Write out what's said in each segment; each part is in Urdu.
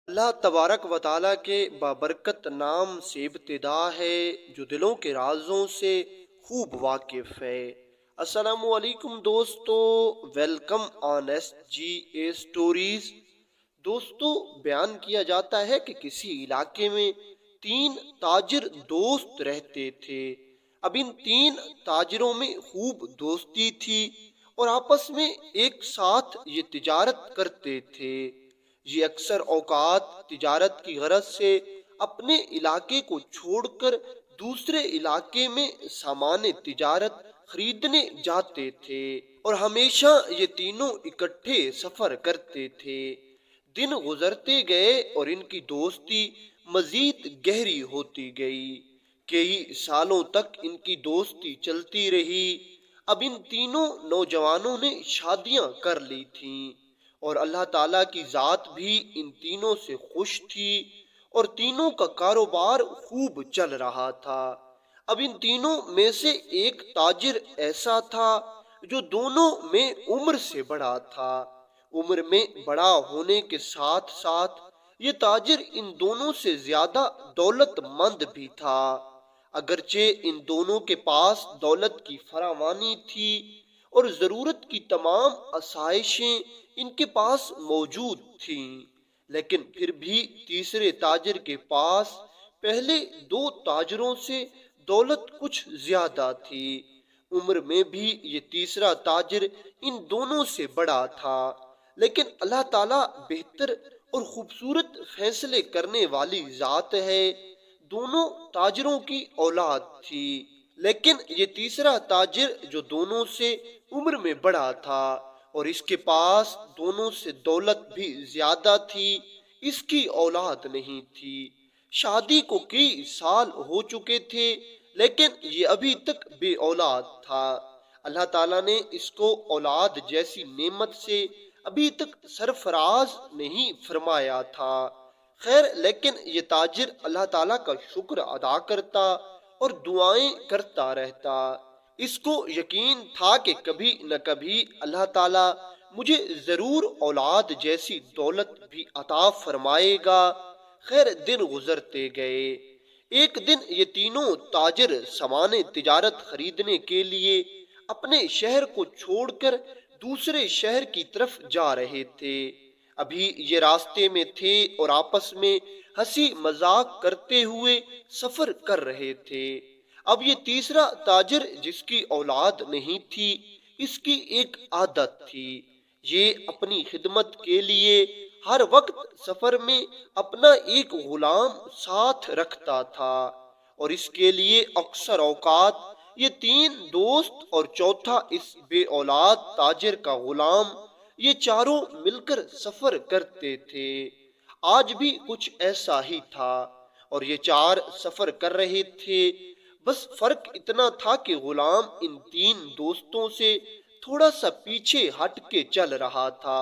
اللہ تبارک و تعالیٰ کے بابرکت نام سے ابتدا ہے جو دلوں کے رازوں سے خوب واقف ہے۔ السلام علیکم دوستو، welcome on S G A stories. دوستو، بیان کیا جاتا ہے کہ کسی علاقے میں 3 تاجر دوست رہتے تھے۔ اب ان 3 تاجروں میں خوب دوستی تھی اور آپس میں ایک ساتھ یہ تجارت کرتے تھے۔ یہ اکثر اوقات تجارت کی غرض سے اپنے علاقے کو چھوڑ کر دوسرے علاقے میں سامان تجارت خریدنے جاتے تھے اور ہمیشہ یہ تینوں اکٹھے سفر کرتے تھے۔ دن گزرتے گئے اور ان کی دوستی مزید گہری ہوتی گئی۔ کئی سالوں تک ان کی دوستی چلتی رہی۔ اب ان تینوں نوجوانوں نے شادیاں کر لی تھیں اور اللہ تعالیٰ کی ذات بھی ان تینوں سے خوش تھی اور تینوں کا کاروبار خوب چل رہا تھا۔ اب ان تینوں میں سے ایک تاجر ایسا تھا جو دونوں میں عمر سے بڑا تھا۔ عمر میں بڑا ہونے کے ساتھ ساتھ یہ تاجر ان دونوں سے زیادہ دولت مند بھی تھا۔ اگرچہ ان دونوں کے پاس دولت کی فراوانی تھی اور ضرورت کی تمام آسائشیں ان کے پاس موجود تھیں، لیکن پھر بھی تیسرے تاجر کے پاس پہلے 2 تاجروں سے دولت کچھ زیادہ تھی۔ عمر میں بھی یہ تیسرا تاجر ان دونوں سے بڑا تھا، لیکن اللہ تعالیٰ بہتر اور خوبصورت فیصلے کرنے والی ذات ہے۔ دونوں تاجروں کی اولاد تھی، لیکن یہ تیسرا تاجر جو دونوں سے عمر میں بڑا تھا اور اس کے پاس دونوں سے دولت بھی زیادہ تھی، اس کی اولاد نہیں تھی۔ شادی کو کئی سال ہو چکے تھے لیکن یہ ابھی تک بے اولاد تھا۔ اللہ تعالیٰ نے اس کو اولاد جیسی نعمت سے ابھی تک سرفراز نہیں فرمایا تھا۔ خیر، لیکن یہ تاجر اللہ تعالیٰ کا شکر ادا کرتا اور دعائیں کرتا رہتا۔ اس کو یقین تھا کہ کبھی نہ کبھی اللہ تعالیٰ مجھے ضرور اولاد جیسی دولت بھی عطا فرمائے گا۔ خیر، دن گزرتے گئے۔ ایک دن یہ تینوں تاجر سامان تجارت خریدنے کے لیے اپنے شہر کو چھوڑ کر دوسرے شہر کی طرف جا رہے تھے۔ ابھی یہ راستے میں تھے اور آپس میں ہنسی مذاق کرتے ہوئے سفر کر رہے تھے۔ اب یہ تیسرا تاجر جس کی اولاد نہیں تھی، اس کی ایک عادت تھی۔ یہ اپنی خدمت کے لیے ہر وقت سفر میں اپنا ایک غلام ساتھ رکھتا تھا اور اس کے لیے اکثر اوقات یہ 3 دوست اور چوتھا اس بے اولاد تاجر کا غلام، یہ چاروں مل کر سفر کرتے تھے۔ آج بھی کچھ ایسا ہی تھا اور یہ 4 سفر کر رہے تھے۔ بس فرق اتنا تھا کہ غلام ان 3 دوستوں سے تھوڑا سا پیچھے ہٹ کے چل رہا تھا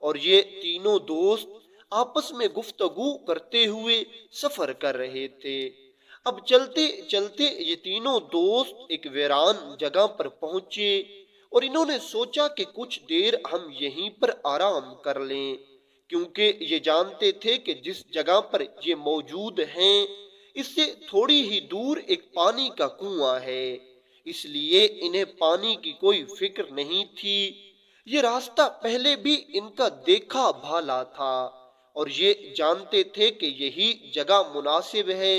اور یہ تینوں دوست آپس میں گفتگو کرتے ہوئے سفر کر رہے تھے۔ اب چلتے چلتے یہ تینوں دوست ایک ویران جگہ پر پہنچے اور انہوں نے سوچا کہ کچھ دیر ہم یہیں پر آرام کر لیں، کیونکہ یہ جانتے تھے کہ جس جگہ پر یہ موجود ہیں اس سے تھوڑی ہی دور ایک پانی کا کنواں ہے، اس لیے انہیں پانی کی کوئی فکر نہیں تھی۔ یہ راستہ پہلے بھی ان کا دیکھا بھالا تھا اور یہ جانتے تھے کہ یہی جگہ مناسب ہے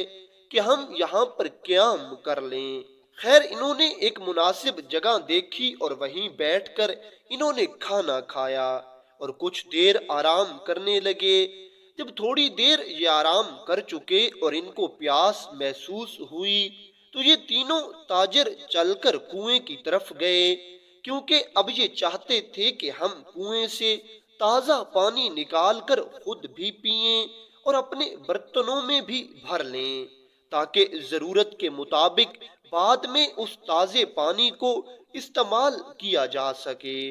کہ ہم یہاں پر قیام کر لیں۔ خیر، انہوں نے ایک مناسب جگہ دیکھی اور وہیں بیٹھ کر انہوں نے کھانا کھایا اور کچھ دیر آرام کرنے لگے۔ جب تھوڑی دیر یہ آرام کر چکے اور ان کو پیاس محسوس ہوئی تو یہ تینوں تاجر چل کر کنویں کی طرف گئے، کیونکہ اب یہ چاہتے تھے کہ ہم کنویں سے تازہ پانی نکال کر خود بھی پئیں اور اپنے برتنوں میں بھی بھر لیں، تاکہ ضرورت کے مطابق بعد میں اس تازے پانی کو استعمال کیا جا سکے۔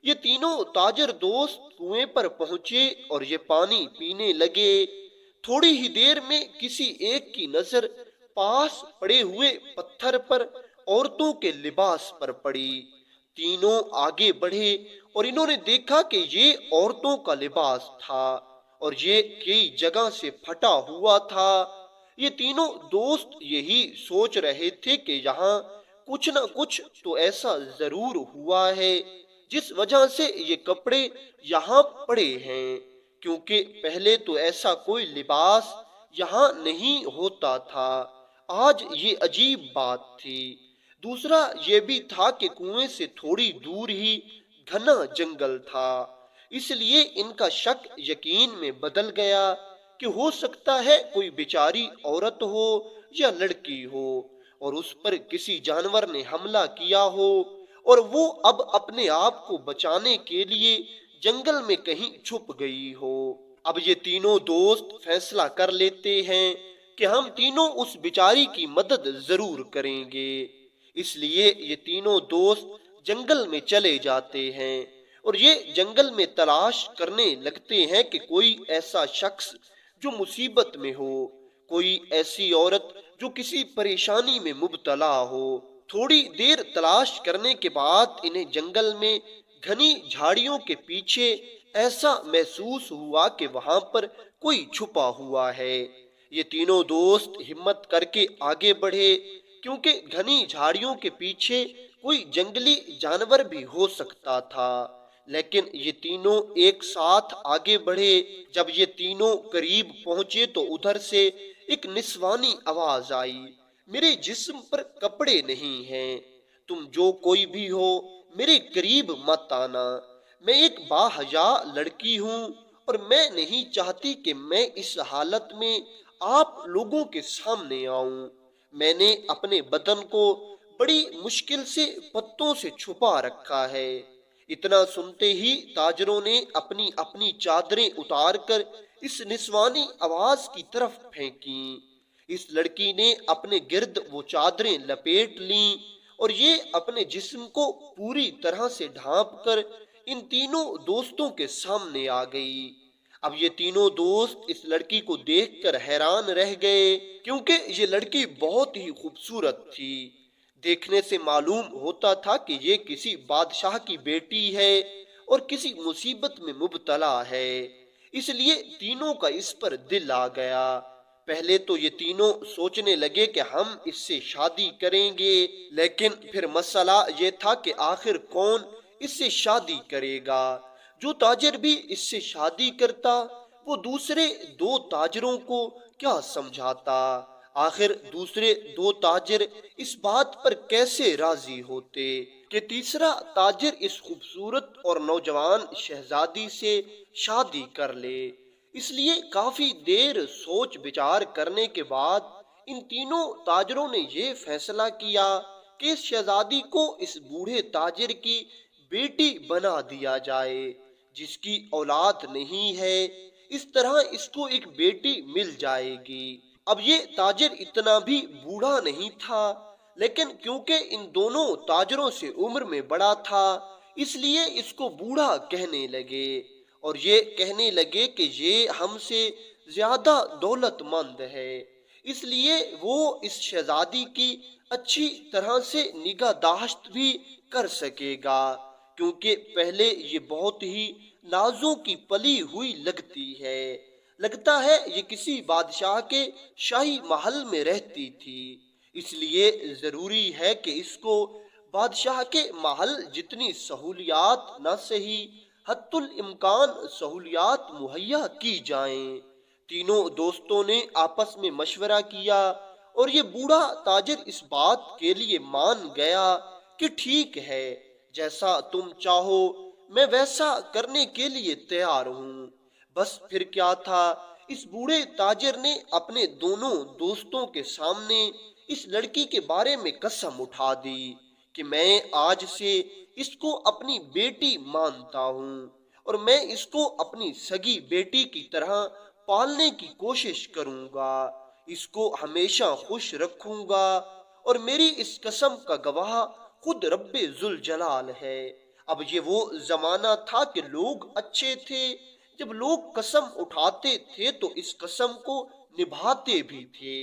یہ تینوں تاجر دوست کنویں پر پہنچے اور یہ پانی پینے لگے۔ تھوڑی ہی دیر میں کسی ایک کی نظر پاس پڑے ہوئے پتھر پر عورتوں کے لباس پر پڑی۔ تینوں آگے بڑھے اور انہوں نے دیکھا کہ یہ عورتوں کا لباس تھا اور یہ کئی جگہ سے پھٹا ہوا تھا۔ یہ تینوں دوست یہی سوچ رہے تھے کہ یہاں کچھ نہ کچھ تو ایسا ضرور ہوا ہے جس وجہ سے یہ کپڑے یہاں پڑے ہیں، کیونکہ پہلے تو ایسا کوئی لباس یہاں نہیں ہوتا تھا۔ آج یہ عجیب بات تھی۔ دوسرا یہ بھی تھا کہ کنویں سے تھوڑی دور ہی گھنا جنگل تھا، اس لیے ان کا شک یقین میں بدل گیا کہ ہو سکتا ہے کوئی بیچاری عورت ہو یا لڑکی ہو اور اس پر کسی جانور نے حملہ کیا ہو اور وہ اب اپنے آپ کو بچانے کے لیے جنگل میں کہیں چھپ گئی ہو۔ اب یہ تینوں دوست فیصلہ کر لیتے ہیں کہ ہم تینوں اس بیچاری کی مدد ضرور کریں گے۔ اس لیے یہ تینوں دوست جنگل میں چلے جاتے ہیں اور یہ جنگل میں تلاش کرنے لگتے ہیں کہ کوئی ایسا شخص جو مصیبت میں ہو، کوئی ایسی عورت جو کسی پریشانی میں مبتلا ہو۔ تھوڑی دیر تلاش کرنے کے بعد انہیں جنگل میں گھنی جھاڑیوں کے پیچھے ایسا محسوس ہوا کہ وہاں پر کوئی چھپا ہوا ہے۔ یہ تینوں دوست ہمت کر کے آگے بڑھے، کیونکہ گھنی جھاڑیوں کے پیچھے کوئی جنگلی جانور بھی ہو سکتا تھا، لیکن یہ تینوں ایک ساتھ آگے بڑھے۔ جب یہ تینوں قریب پہنچے تو ادھر سے ایک نسوانی آواز آئی، میرے جسم پر کپڑے نہیں ہیں، تم جو کوئی بھی ہو میرے قریب مت آنا، میں ایک باحیا لڑکی ہوں اور میں نہیں چاہتی کہ میں اس حالت میں آپ لوگوں کے سامنے آؤں۔ میں نے اپنے بدن کو بڑی مشکل سے پتوں سے چھپا رکھا ہے۔ اتنا سنتے ہی تاجروں نے اپنی اپنی چادریں اتار کر اس نسوانی آواز کی طرف پھینکی۔ اس لڑکی نے اپنے گرد وہ چادریں لپیٹ لیں اور یہ اپنے جسم کو پوری طرح سے ڈھانپ کر ان تینوں دوستوں کے سامنے آ گئی۔ اب یہ تینوں دوست اس لڑکی کو دیکھ کر حیران رہ گئے، کیونکہ یہ لڑکی بہت ہی خوبصورت تھی۔ دیکھنے سے معلوم ہوتا تھا کہ یہ کسی بادشاہ کی بیٹی ہے اور کسی مصیبت میں مبتلا ہے، اس لیے تینوں کا اس پر دل آ گیا۔ پہلے تو یہ تینوں سوچنے لگے کہ ہم اس سے شادی کریں گے، لیکن پھر مسئلہ یہ تھا کہ آخر کون اس سے شادی کرے گا۔ جو تاجر بھی اس سے شادی کرتا وہ دوسرے دو تاجروں کو کیا سمجھاتا؟ آخر دوسرے دو تاجر اس بات پر کیسے راضی ہوتے کہ تیسرا تاجر اس خوبصورت اور نوجوان شہزادی سے شادی کر لے؟ اس لیے کافی دیر سوچ بچار کرنے کے بعد ان تینوں تاجروں نے یہ فیصلہ کیا کہ اس شہزادی کو اس بوڑھے تاجر کی بیٹی بنا دیا جائے، جس کی اولاد نہیں ہے، اس طرح اس کو ایک بیٹی مل جائے گی۔ اب یہ تاجر اتنا بھی بوڑھا نہیں تھا، لیکن کیونکہ ان دونوں تاجروں سے عمر میں بڑا تھا اس لیے اس کو بوڑھا کہنے لگے اور یہ کہنے لگے کہ یہ ہم سے زیادہ دولت مند ہے، اس لیے وہ اس شہزادی کی اچھی طرح سے نگہداشت بھی کر سکے گا، کیونکہ پہلے یہ بہت ہی نازوں کی پلی ہوئی لگتی ہے، لگتا ہے یہ کسی بادشاہ کے شاہی محل میں رہتی تھی، اس لیے ضروری ہے کہ اس کو بادشاہ کے محل جتنی سہولیات نہ صحیح حتی الامکان سہولیات مہیا کی جائیں۔ تینوں دوستوں نے آپس میں مشورہ کیا اور یہ بوڑھا تاجر اس بات کے لیے مان گیا کہ ٹھیک ہے، جیسا تم چاہو میں ویسا کرنے کے لیے تیار ہوں۔ بس پھر کیا تھا، اس بوڑھے تاجر نے اپنے دونوں دوستوں کے سامنے اس لڑکی کے بارے میں قسم اٹھا دی کہ میں آج سے اس کو اپنی بیٹی مانتا ہوں اور میں اس کو اپنی سگی بیٹی کی طرح پالنے کی کوشش کروں گا، اس کو ہمیشہ خوش رکھوں گا اور میری اس قسم کا گواہ خود رب ذوالجلال ہے۔ اب یہ وہ زمانہ تھا کہ لوگ اچھے تھے، جب لوگ قسم اٹھاتے تھے تو اس قسم کو نبھاتے بھی تھے۔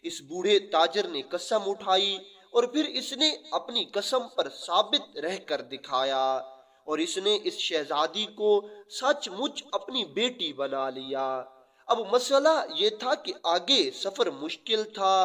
اس بوڑھے تاجر نے قسم اٹھائی اور پھر اس نے اپنی قسم پر ثابت رہ کر دکھایا۔ اور اس نے اس شہزادی کو سچ مچ اپنی بیٹی بنا لیا۔ اب مسئلہ یہ تھا کہ آگے سفر مشکل تھا،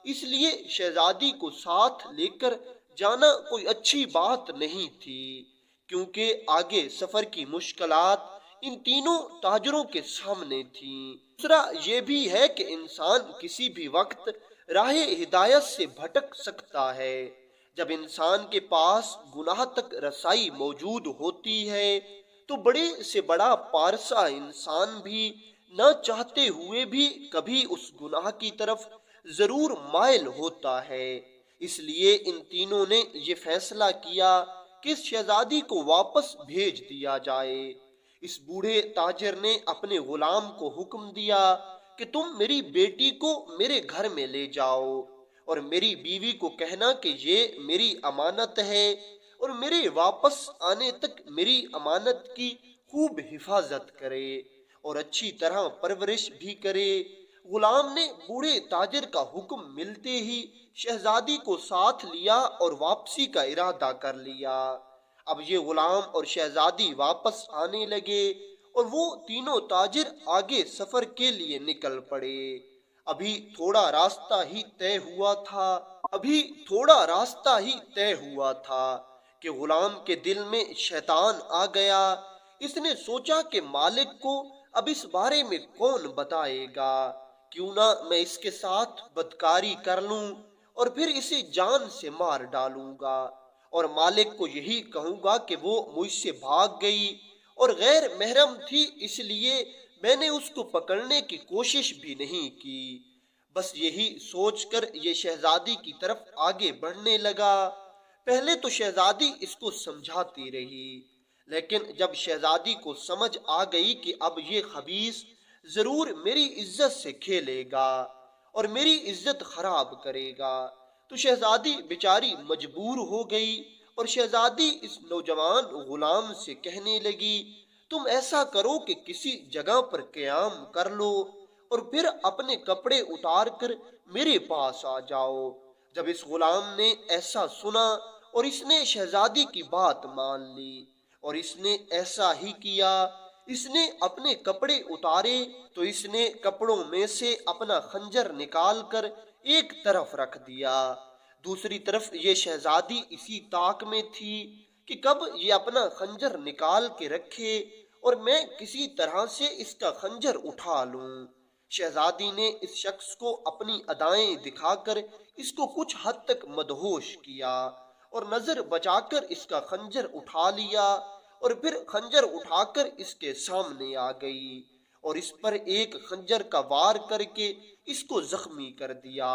اس لیے شہزادی کو ساتھ لے کر جانا کوئی اچھی بات نہیں تھی، کیونکہ آگے سفر کی مشکلات ان تینوں تاجروں کے سامنے تھیں۔ دوسرا یہ بھی ہے کہ انسان کسی بھی وقت راہ ہدایت سے بھٹک سکتا ہے۔ جب انسان کے پاس گناہ تک رسائی موجود ہوتی ہے تو بڑے سے بڑا پارسا انسان بھی نہ چاہتے ہوئے بھی کبھی اس گناہ کی طرف ضرور مائل ہوتا ہے۔ اس لیے ان تینوں نے یہ فیصلہ کیا کہ اس شہزادی کو واپس بھیج دیا جائے۔ اس بوڑھے تاجر نے اپنے غلام کو حکم دیا کہ تم میری بیٹی کو میرے گھر میں لے جاؤ اور میری بیوی کو کہنا کہ یہ میری امانت ہے اور میرے واپس آنے تک میری امانت کی خوب حفاظت کرے اور اچھی طرح پرورش بھی کرے۔ غلام نے بوڑھے تاجر کا حکم ملتے ہی شہزادی کو ساتھ لیا اور واپسی کا ارادہ کر لیا۔ اب یہ غلام اور شہزادی واپس آنے لگے اور وہ تینوں تاجر آگے سفر کے لیے نکل پڑے۔ ابھی تھوڑا راستہ ہی طے ہوا تھا کہ غلام کے دل میں شیطان آ گیا۔ اس نے سوچا کہ مالک کو اب اس بارے میں کون بتائے گا، کیوں نہ میں اس کے ساتھ بدکاری کر لوں اور پھر اسے جان سے مار ڈالوں گا اور مالک کو یہی کہوں گا کہ وہ مجھ سے بھاگ گئی اور غیر محرم تھی، اس لیے میں نے اس کو پکڑنے کی کوشش بھی نہیں کی۔ بس یہی سوچ کر یہ شہزادی کی طرف آگے بڑھنے لگا۔ پہلے تو شہزادی اس کو سمجھاتی رہی، لیکن جب شہزادی کو سمجھ آ گئی کہ اب یہ خبیث ضرور میری عزت سے کھیلے گا اور میری عزت خراب کرے گا، تو شہزادی بیچاری مجبور ہو گئی اور شہزادی اس نوجوان غلام سے کہنے لگی تم ایسا کرو کہ کسی جگہ پر قیام کر لو اور پھر اپنے کپڑے اتار کر میرے پاس آ جاؤ۔ جب اس غلام نے ایسا سنا اور اس نے شہزادی کی بات مان لی اور اس نے ایسا ہی کیا۔ اس نے اپنے کپڑے اتارے تو اس نے کپڑوں میں سے اپنا خنجر نکال کر ایک طرف رکھ دیا، دوسری طرف یہ شہزادی اسی طاق میں تھی کہ کب یہ اپنا خنجر نکال کے رکھے اور میں کسی طرح سے اس کا خنجر اٹھا لوں۔ شہزادی نے اس شخص کو اپنی ادائیں دکھا کر اس کو کچھ حد تک مدہوش کیا اور نظر بچا کر اس کا خنجر اٹھا لیا اور پھر خنجر اٹھا کر اس کے سامنے آ گئی اور اس پر ایک خنجر کا وار کر کے اس کو زخمی کر دیا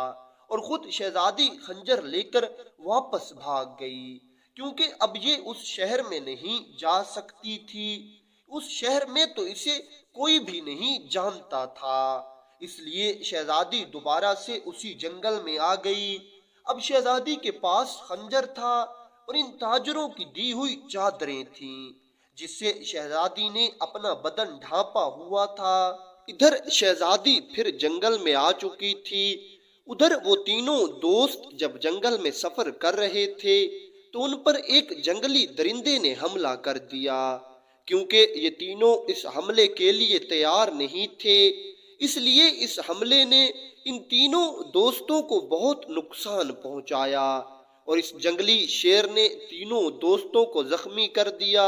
اور خود شہزادی خنجر لے کر واپس بھاگ گئی، کیونکہ اب یہ اس شہر میں نہیں جا سکتی تھی۔ اس شہر میں تو اسے کوئی بھی نہیں جانتا تھا، اس لیے شہزادی دوبارہ سے اسی جنگل میں آ گئی۔ اب شہزادی کے پاس خنجر تھا اور ان تاجروں کی دی ہوئی چادریں تھیں جس سے شہزادی نے اپنا بدن ڈھانپا ہوا تھا۔ ادھر شہزادی پھر جنگل میں آ چکی تھی، ادھر وہ تینوں دوست جب جنگل میں سفر کر رہے تھے تو ان پر ایک جنگلی درندے نے حملہ کر دیا۔ کیونکہ یہ تینوں اس حملے کے لیے تیار نہیں تھے، اس لیے اس حملے نے ان تینوں دوستوں کو بہت نقصان پہنچایا اور اس جنگلی شیر نے تینوں دوستوں کو زخمی کر دیا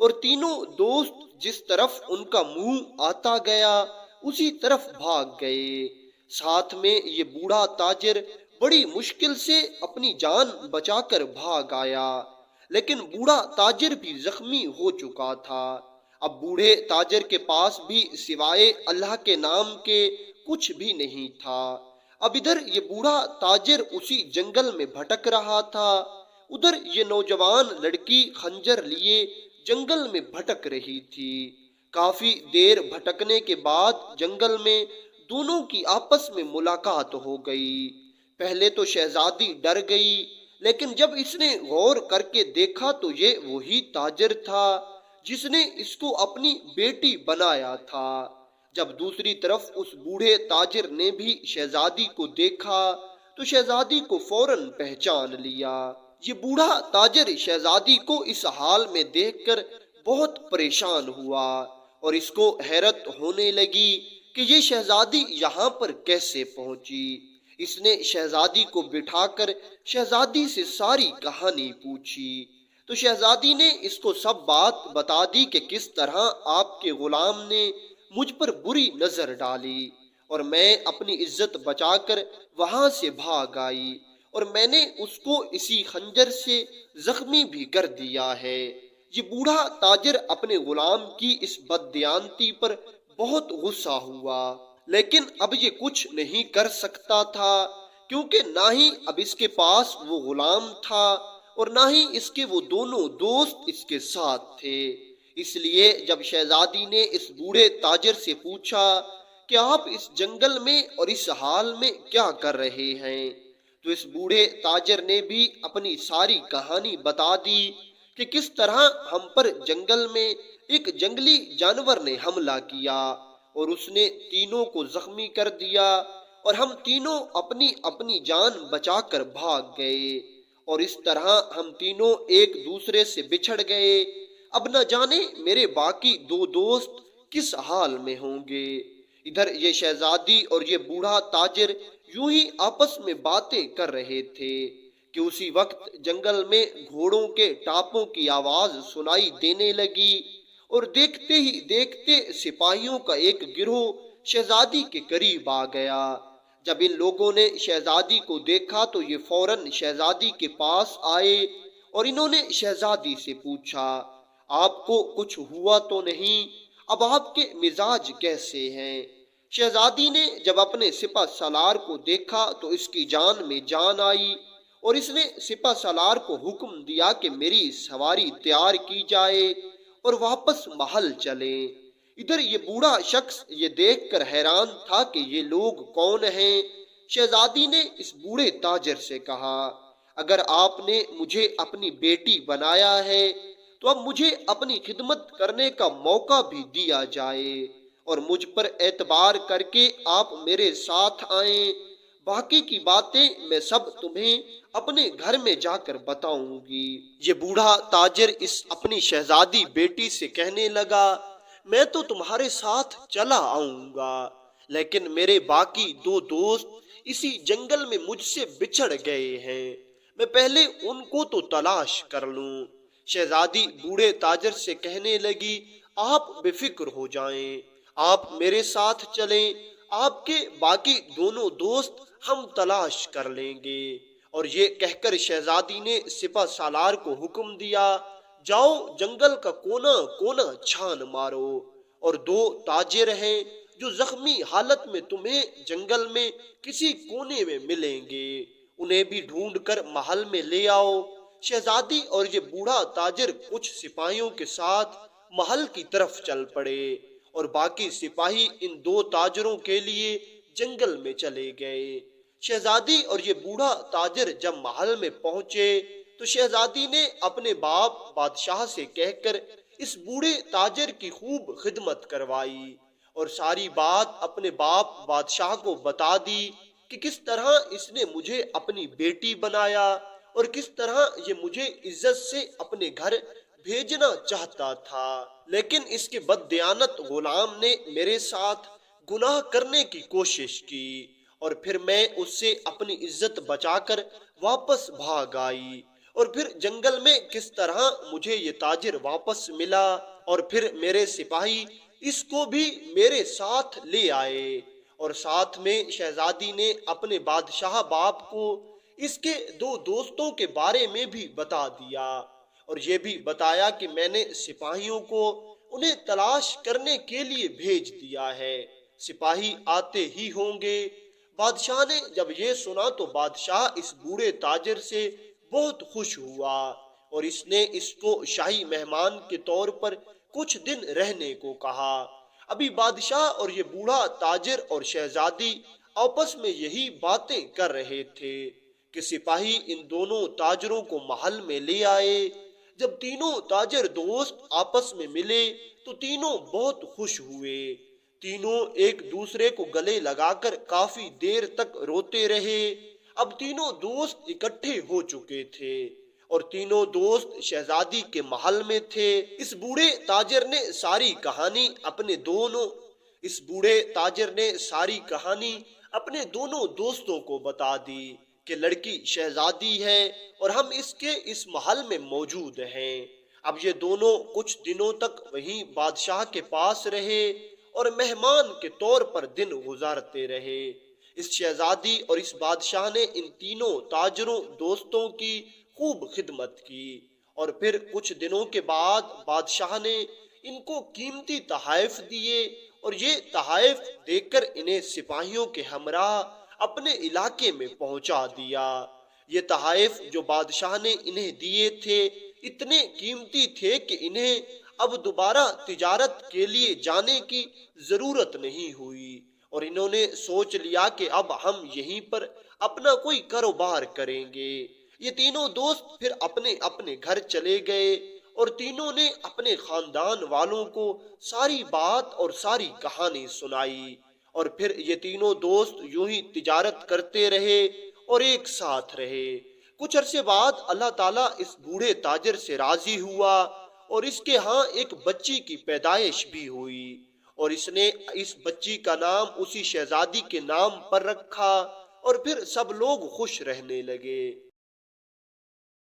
اور تینوں دوست جس طرف ان کا منہ آتا گیا اسی طرف بھاگ گئے۔ ساتھ میں یہ بوڑھا تاجر بڑی مشکل سے اپنی جان بچا کر بھاگ آیا، لیکن بوڑھا تاجر بھی زخمی ہو چکا تھا۔ اب بوڑھے تاجر کے پاس بھی سوائے اللہ کے نام کے کچھ بھی نہیں تھا۔ اب ادھر یہ بوڑھا تاجر اسی جنگل میں بھٹک رہا تھا، ادھر یہ نوجوان لڑکی خنجر لیے جنگل میں بھٹک رہی تھی۔ کافی دیر بھٹکنے کے بعد جنگل میں دونوں کی آپس میں ملاقات ہو گئی۔ پہلے تو شہزادی ڈر گئی، لیکن جب اس نے غور کر کے دیکھا تو یہ وہی تاجر تھا جس نے اس کو اپنی بیٹی بنایا تھا۔ جب دوسری طرف اس بوڑھے تاجر نے بھی شہزادی کو دیکھا تو شہزادی کو فوراً پہچان لیا۔ یہ بوڑھا تاجر شہزادی کو اس حال میں دیکھ کر بہت پریشان ہوا اور اس کو حیرت ہونے لگی کہ یہ شہزادی یہاں پر کیسے پہنچی۔ اس نے شہزادی کو بٹھا کر شہزادی سے ساری کہانی پوچھی تو شہزادی نے اس کو سب بات بتا دی کہ کس طرح آپ کے غلام نے مجھ پر بری نظر ڈالی اور میں اپنی عزت بچا کر وہاں سے بھاگ آئی اور میں نے اس کو اسی خنجر سے زخمی بھی کر دیا ہے۔ یہ بوڑھا تاجر اپنے غلام کی اس بددیانتی پر بہت غصہ ہوا، لیکن اب یہ کچھ نہیں کر سکتا تھا کیونکہ نہ ہی اب اس کے پاس وہ غلام تھا اور نہ ہی اس کے وہ دونوں دوست اس کے ساتھ تھے۔ اس لیے جب شہزادی نے اس بوڑھے تاجر سے پوچھا کہ آپ اس جنگل میں اور اس حال میں کیا کر رہے ہیں، تو اس بوڑھے تاجر نے بھی اپنی ساری کہانی بتا دی کہ کس طرح ہم پر جنگل میں ایک جنگلی جانور نے حملہ کیا اور اس نے تینوں کو زخمی کر دیا اور ہم تینوں اپنی اپنی جان بچا کر بھاگ گئے اور اس طرح ہم تینوں ایک دوسرے سے بچھڑ گئے۔ اب نہ جانے میرے باقی دو دوست کس حال میں ہوں گے۔ ادھر یہ شہزادی اور یہ بوڑھا تاجر یوں ہی آپس میں باتیں کر رہے تھے کہ اسی وقت جنگل میں گھوڑوں کے ٹاپوں کی آواز سنائی دینے لگی اور دیکھتے ہی دیکھتے سپاہیوں کا ایک گروہ شہزادی کے قریب آ گیا۔ جب ان لوگوں نے شہزادی کو دیکھا تو یہ فوراً شہزادی کے پاس آئے اور انہوں نے شہزادی سے پوچھا آپ کو کچھ ہوا تو نہیں؟ اب آپ کے مزاج کیسے ہیں؟ شہزادی نے جب اپنے سپہ سالار کو دیکھا تو اس کی جان میں جان آئی اور اس نے سپہ سالار کو حکم دیا کہ میری سواری تیار کی جائے اور واپس محل چلیں۔ ادھر یہ بوڑھا شخص یہ دیکھ کر حیران تھا کہ یہ لوگ کون ہیں۔ شہزادی نے اس بوڑھے تاجر سے کہا اگر آپ نے مجھے اپنی بیٹی بنایا ہے تو اب مجھے اپنی خدمت کرنے کا موقع بھی دیا جائے اور مجھ پر اعتبار کر کے آپ میرے ساتھ آئیں۔ باقی کی باتیں میں سب تمہیں اپنے گھر میں جا کر بتاؤں گی۔ یہ بوڑھا تاجر اس اپنی شہزادی بیٹی سے کہنے لگا میں تو تمہارے ساتھ چلا آؤں گا لیکن میرے باقی دو دوست اسی جنگل میں مجھ سے بچھڑ گئے ہیں، میں پہلے ان کو تو تلاش کر لوں۔ شہزادی بوڑھے تاجر سے کہنے لگی آپ بے فکر ہو جائیں، آپ میرے ساتھ چلیں، آپ کے باقی دونوں دوست ہم تلاش کر لیں گے۔ اور یہ کہہ کر شہزادی نے سپہ سالار کو حکم دیا جاؤ جنگل کا کونا کونا چھان مارو اور دو تاجر ہیں جو زخمی حالت میں تمہیں جنگل میں کسی کونے میں ملیں گے، انہیں بھی ڈھونڈ کر محل میں لے آؤ۔ شہزادی اور یہ بوڑھا تاجر کچھ سپاہیوں کے ساتھ محل کی طرف چل پڑے اور باقی سپاہی ان دو تاجروں کے لیے جنگل میں چلے گئے۔ شہزادی اور یہ بوڑھا تاجر جب محل میں پہنچے تو شہزادی نے اپنے باپ بادشاہ سے کہہ کر اس بوڑھے تاجر کی خوب خدمت کروائی اور ساری بات اپنے باپ بادشاہ کو بتا دی کہ کس طرح اس نے مجھے اپنی بیٹی بنایا اور کس طرح یہ مجھے عزت سے اپنے گھر بھیجنا چاہتا تھا، لیکن اس کے بددیانت غلام نے میرے ساتھ گناہ کرنے کی کوشش کی اور پھر میں اس سے اپنی عزت بچا کر واپس بھاگ آئی اور پھر جنگل میں کس طرح مجھے یہ تاجر واپس ملا اور پھر میرے سپاہی اس کو بھی میرے ساتھ لے آئے اور ساتھ میں شہزادی نے اپنے بادشاہ باپ کو اس کے دو دوستوں کے بارے میں بھی بتا دیا اور یہ بھی بتایا کہ میں نے سپاہیوں کو انہیں تلاش کرنے کے لیے بھیج دیا ہے، سپاہی آتے ہی ہوں گے۔ بادشاہ نے جب یہ سنا تو بادشاہ اس بوڑھے تاجر سے بہت خوش ہوا اور اس نے اس کو شاہی مہمان کے طور پر کچھ دن رہنے کو کہا۔ ابھی بادشاہ اور یہ بوڑھا تاجر اور شہزادی آپس میں یہی باتیں کر رہے تھے کہ سپاہی ان دونوں تاجروں کو محل میں لے آئے۔ جب تینوں تاجر دوست آپس میں ملے تو تینوں بہت خوش ہوئے، تینوں ایک دوسرے کو گلے لگا کر کافی دیر تک روتے رہے۔ اب تینوں دوست اکٹھے ہو چکے تھے اور تینوں دوست شہزادی کے محل میں تھے۔ اس بوڑھے تاجر نے ساری کہانی اپنے دونوں دوستوں کو بتا دی کہ لڑکی شہزادی ہے اور ہم اس محل میں موجود ہیں۔ اب یہ دونوں کچھ دنوں تک وہیں بادشاہ کے پاس رہے اور مہمان کے طور پر دن گزارتے رہے۔ اس شہزادی اور اس بادشاہ نے ان تینوں تاجروں دوستوں کی خوب خدمت کی، اور پھر کچھ دنوں کے بعد بادشاہ نے ان کو قیمتی تحائف دیے، اور یہ تحائف دے کر انہیں سپاہیوں کے ہمراہ اپنے علاقے میں پہنچا دیا۔ یہ تحائف جو بادشاہ نے انہیں دیے تھے اتنے قیمتی تھے کہ انہیں اب دوبارہ تجارت کے لیے جانے کی ضرورت نہیں ہوئی، اور انہوں نے سوچ لیا کہ اب ہم یہیں پر اپنا کوئی کاروبار کریں گے۔ یہ تینوں دوست پھر اپنے اپنے گھر چلے گئے، اور تینوں نے اپنے خاندان والوں کو ساری بات اور ساری کہانی سنائی، اور پھر یہ تینوں دوست یوں ہی تجارت کرتے رہے اور ایک ساتھ رہے۔ کچھ عرصے بعد اللہ تعالیٰ اس بوڑھے تاجر سے راضی ہوا، اور اس کے ہاں ایک بچی کی پیدائش بھی ہوئی، اور اس نے اس بچی کا نام اسی شہزادی کے نام پر رکھا، اور پھر سب لوگ خوش رہنے لگے۔